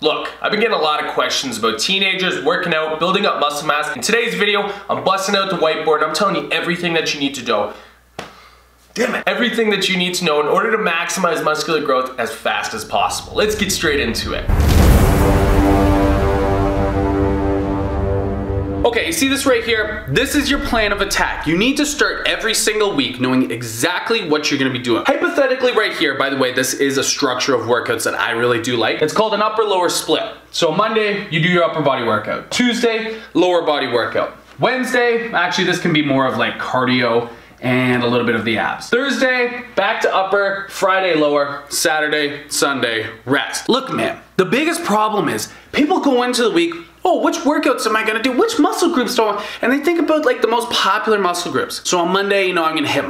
Look, I've been getting a lot of questions about teenagers working out, building up muscle mass. In today's video, I'm busting out the whiteboard and I'm telling you everything that you need to know. Damn it. Everything that you need to know in order to maximize muscular growth as fast as possible. Let's get straight into it. Okay, you see this right here? This is your plan of attack. You need to start every single week knowing exactly what you're gonna be doing. Hypothetically right here, by the way, this is a structure of workouts that I really do like. It's called an upper-lower split. So Monday, you do your upper body workout. Tuesday, lower body workout. Wednesday, actually this can be more of like cardio and a little bit of the abs. Thursday, back to upper, Friday lower, Saturday, Sunday, rest. Look man, the biggest problem is people go into the week, oh, which workouts am I gonna do? Which muscle groups do I want? And they think about like the most popular muscle groups. So on Monday, you know, I'm gonna hit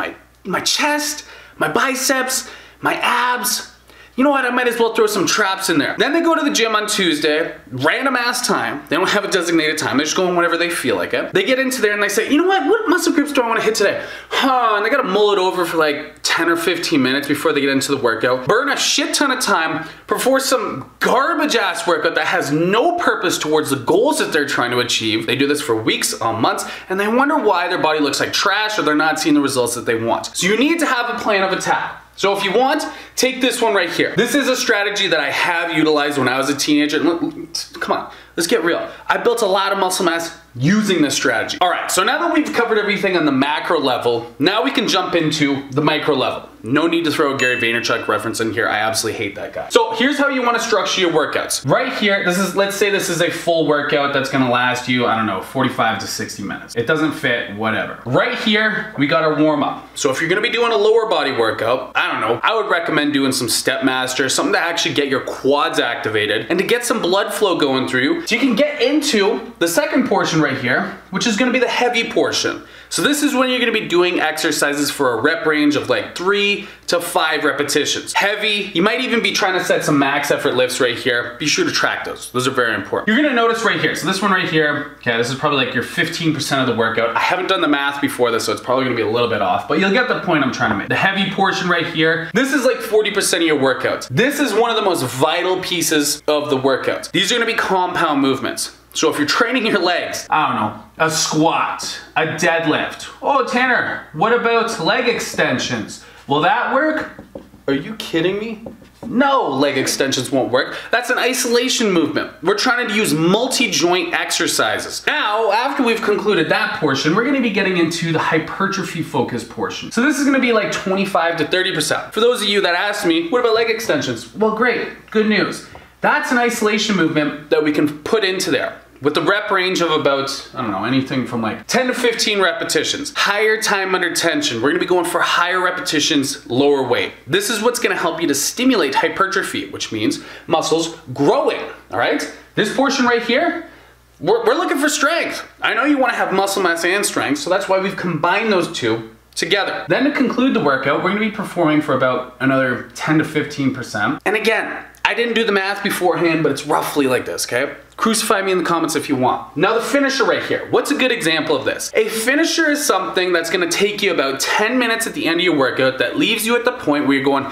my chest, my biceps, my abs. You know what, I might as well throw some traps in there. Then they go to the gym on Tuesday, random ass time. They don't have a designated time. They're just going whenever they feel like it. They get into there and they say, you know what muscle groups do I want to hit today? And they gotta mull it over for like 10 or 15 minutes before they get into the workout. Burn a shit ton of time, perform some garbage ass workout that has no purpose towards the goals that they're trying to achieve. They do this for weeks or months and they wonder why their body looks like trash or they're not seeing the results that they want. So you need to have a plan of attack. So if you want, take this one right here. This is a strategy that I have utilized when I was a teenager. Come on, let's get real. I built a lot of muscle mass using this strategy. All right, so now that we've covered everything on the macro level, now we can jump into the micro level. No need to throw a Gary Vaynerchuk reference in here. I absolutely hate that guy. So here's how you want to structure your workouts. Right here, let's say this is a full workout that's gonna last you, I don't know, 45 to 60 minutes. It doesn't fit, whatever. Right here, we got our warm up. So if you're gonna be doing a lower body workout, I don't know, I would recommend doing some step master, something to actually get your quads activated and to get some blood flow going through you so you can get into the second portion right here, which is gonna be the heavy portion. So this is when you're gonna be doing exercises for a rep range of like 3 to 5 repetitions. Heavy, you might even be trying to set some max effort lifts right here. Be sure to track those. Those are very important. You're gonna notice right here, so this one right here, okay, this is probably like your 15% of the workout. I haven't done the math before this, so it's probably gonna be a little bit off, but you'll get the point I'm trying to make. The heavy portion right here, this is like 40% of your workouts. This is one of the most vital pieces of the workout. These are gonna be compound movements. So if you're training your legs, I don't know, a squat, a deadlift. Oh, Tanner, what about leg extensions? Will that work? Are you kidding me? No, leg extensions won't work. That's an isolation movement. We're trying to use multi-joint exercises. Now, after we've concluded that portion, we're gonna be getting into the hypertrophy focus portion. So this is gonna be like 25 to 30%. For those of you that asked me, what about leg extensions? Well, great, good news. That's an isolation movement that we can put into there with the rep range of about, I don't know, anything from like 10 to 15 repetitions. Higher time under tension. We're gonna be going for higher repetitions, lower weight. This is what's gonna help you to stimulate hypertrophy, which means muscles growing, all right? This portion right here, we're looking for strength. I know you wanna have muscle mass and strength, so that's why we've combined those two together. Then to conclude the workout, we're gonna be performing for about another 10 to 15%. And again, I didn't do the math beforehand, but it's roughly like this, okay? Crucify me in the comments if you want. Now the finisher right here, what's a good example of this? A finisher is something that's gonna take you about 10 minutes at the end of your workout that leaves you at the point where you're going,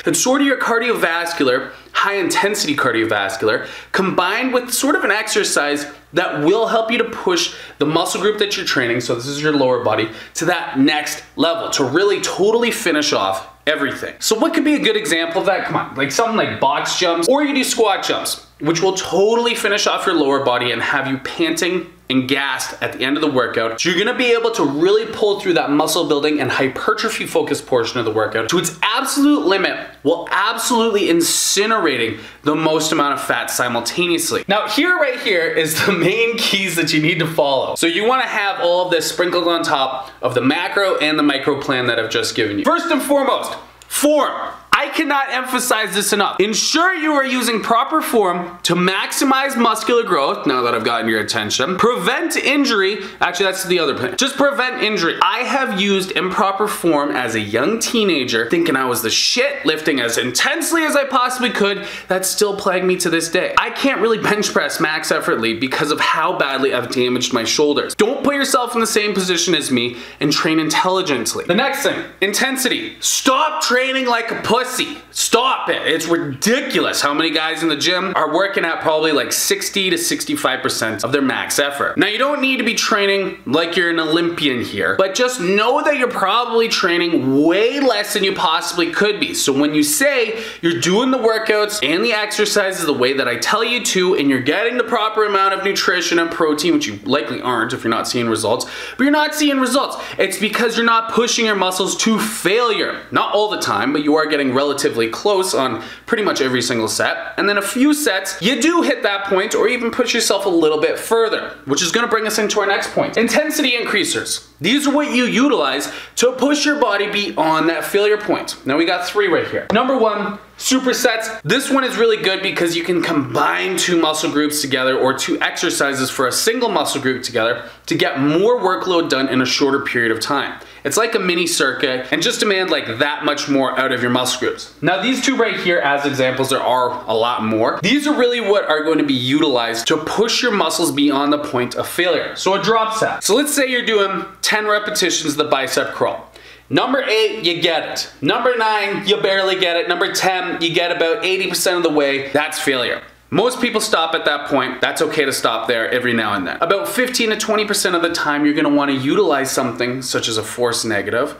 and sort of your cardiovascular, high intensity cardiovascular, combined with sort of an exercise that will help you to push the muscle group that you're training, so this is your lower body, to that next level, to really totally finish off everything. So what could be a good example of that? Come on, like something like box jumps, or you can do squat jumps, which will totally finish off your lower body and have you panting and gassed at the end of the workout. So you're gonna be able to really pull through that muscle building and hypertrophy focused portion of the workout to its absolute limit, while absolutely incinerating the most amount of fat simultaneously. Now here, right here, is the main keys that you need to follow. So you wanna have all of this sprinkled on top of the macro and the micro plan that I've just given you. First and foremost, form. I cannot emphasize this enough. Ensure you are using proper form to maximize muscular growth, now that I've gotten your attention. Prevent injury, actually that's the other plan. Just prevent injury. I have used improper form as a young teenager, thinking I was the shit, lifting as intensely as I possibly could. That still plagued me to this day. I can't really bench press max effort lead because of how badly I've damaged my shoulders. Don't put yourself in the same position as me and train intelligently. The next thing, intensity. Stop training like a pussy. pussy. Stop it. It's ridiculous how many guys in the gym are working at probably like 60 to 65% of their max effort. Now, you don't need to be training like you're an Olympian here, but just know that you're probably training way less than you possibly could be. So when you say you're doing the workouts and the exercises the way that I tell you to, and you're getting the proper amount of nutrition and protein, which you likely aren't if you're not seeing results, but you're not seeing results, it's because you're not pushing your muscles to failure. Not all the time, but you are getting relatively close on pretty much every single set. And then a few sets, you do hit that point or even push yourself a little bit further, which is gonna bring us into our next point. Intensity increasers. These are what you utilize to push your body beyond that failure point. Now we got 3 right here. Number 1, supersets. This one is really good because you can combine 2 muscle groups together or 2 exercises for a single muscle group together to get more workload done in a shorter period of time. It's like a mini circuit and just demand like that much more out of your muscle groups. Now these 2 right here as examples, there are a lot more. These are really what are going to be utilized to push your muscles beyond the point of failure. So a drop set. So let's say you're doing 10 repetitions of the bicep curl. Number 8, you get it. Number 9, you barely get it. Number 10, you get about 80% of the way. That's failure. Most people stop at that point. That's okay to stop there every now and then. About 15 to 20% of the time, you're gonna wanna utilize something such as a force negative,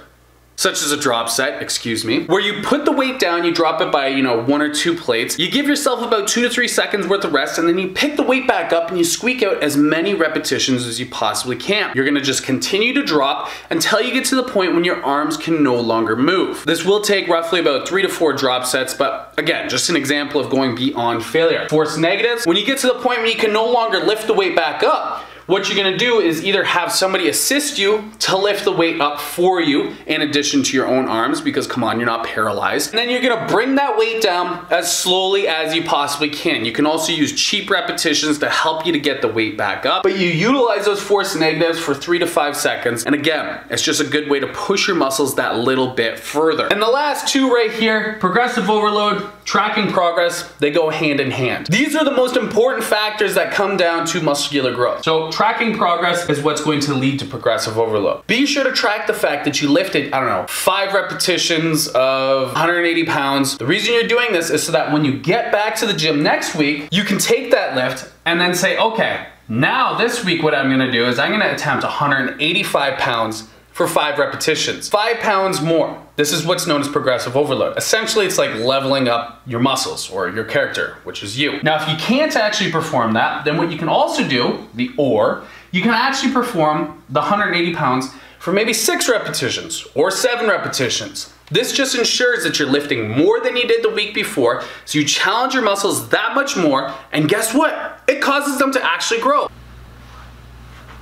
such as a drop set, excuse me, where you put the weight down, you drop it by, 1 or 2 plates, you give yourself about 2 to 3 seconds worth of rest, and then you pick the weight back up and you squeak out as many repetitions as you possibly can. You're gonna just continue to drop until you get to the point when your arms can no longer move. This will take roughly about 3 to 4 drop sets, but again, just an example of going beyond failure. Force negatives, when you get to the point where you can no longer lift the weight back up, what you're gonna do is either have somebody assist you to lift the weight up for you in addition to your own arms, because come on, you're not paralyzed. And then you're gonna bring that weight down as slowly as you possibly can. You can also use cheap repetitions to help you to get the weight back up, but you utilize those force negatives for 3 to 5 seconds. And again, it's just a good way to push your muscles that little bit further. And the last 2 right here, progressive overload, tracking progress, they go hand in hand. These are the most important factors that come down to muscular growth. So tracking progress is what's going to lead to progressive overload. Be sure to track the fact that you lifted, 5 repetitions of 180 pounds. The reason you're doing this is so that when you get back to the gym next week, you can take that lift and then say, okay, now this week what I'm gonna do is I'm gonna attempt 185 pounds for 5 repetitions. 5 pounds more. This is what's known as progressive overload. Essentially, it's like leveling up your muscles or your character, which is you. Now, if you can't actually perform that, then what you can also do, you can actually perform the 180 pounds for maybe 6 repetitions or 7 repetitions. This just ensures that you're lifting more than you did the week before, so you challenge your muscles that much more, and guess what? It causes them to actually grow.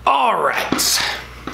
All right.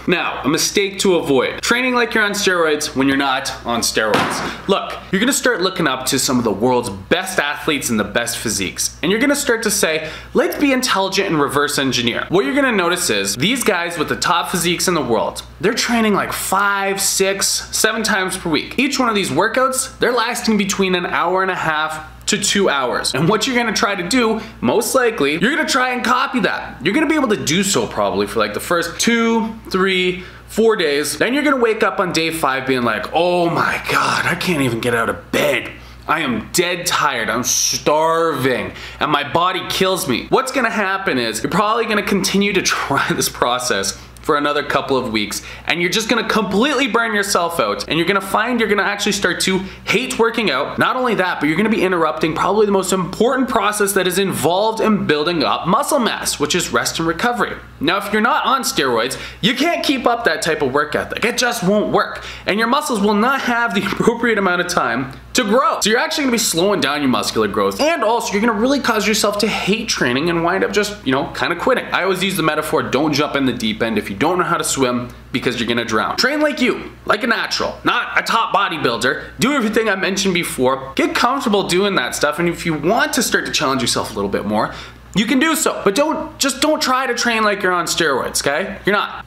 Now, a mistake to avoid. Training like you're on steroids when you're not on steroids. Look, you're gonna start looking up to some of the world's best athletes and the best physiques. And you're gonna start to say, let's be intelligent and reverse engineer. What you're gonna notice is, these guys with the top physiques in the world, they're training like 5, 6, 7 times per week. Each one of these workouts, they're lasting between an hour and a half to 2 hours. And what you're gonna try to do, most likely, you're gonna try and copy that. You're gonna be able to do so probably for like the first 2, 3, 4 days. Then you're gonna wake up on day 5 being like, oh my God, I can't even get out of bed. I am dead tired, I'm starving, and my body kills me. What's gonna happen is, you're probably gonna continue to try this process for another couple of weeks, and you're just gonna completely burn yourself out, and you're gonna find you're gonna actually start to hate working out. Not only that, but you're gonna be interrupting probably the most important process that is involved in building up muscle mass, which is rest and recovery. Now, if you're not on steroids, you can't keep up that type of work ethic. It just won't work, and your muscles will not have the appropriate amount of time to grow. So you're actually gonna be slowing down your muscular growth, and also you're gonna really cause yourself to hate training and wind up just, kind of quitting. I always use the metaphor, don't jump in the deep end if you don't know how to swim, because you're gonna drown. Train like you, like a natural, not a top bodybuilder. Do everything I mentioned before. Get comfortable doing that stuff, and if you want to start to challenge yourself a little bit more, you can do so. But don't try to train like you're on steroids, okay? You're not.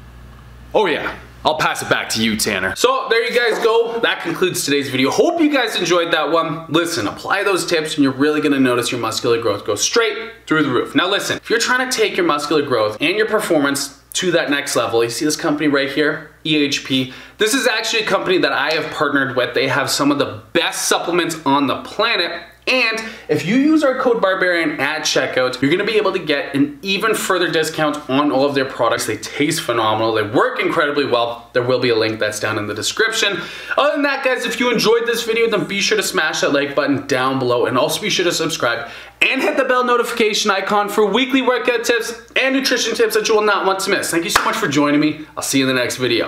Oh yeah. I'll pass it back to you, Tanner. So there you guys go. That concludes today's video. Hope you guys enjoyed that one. Listen, apply those tips and you're really gonna notice your muscular growth go straight through the roof. Now listen, if you're trying to take your muscular growth and your performance to that next level. You see this company right here, EHP. This is actually a company that I have partnered with. They have some of the best supplements on the planet. And if you use our code Barbarian at checkout, you're gonna be able to get an even further discount on all of their products. They taste phenomenal. They work incredibly well. There will be a link that's down in the description. Other than that, guys, if you enjoyed this video, then be sure to smash that like button down below, and also be sure to subscribe and hit the bell notification icon for weekly workout tips and nutrition tips that you will not want to miss. Thank you so much for joining me. I'll see you in the next video.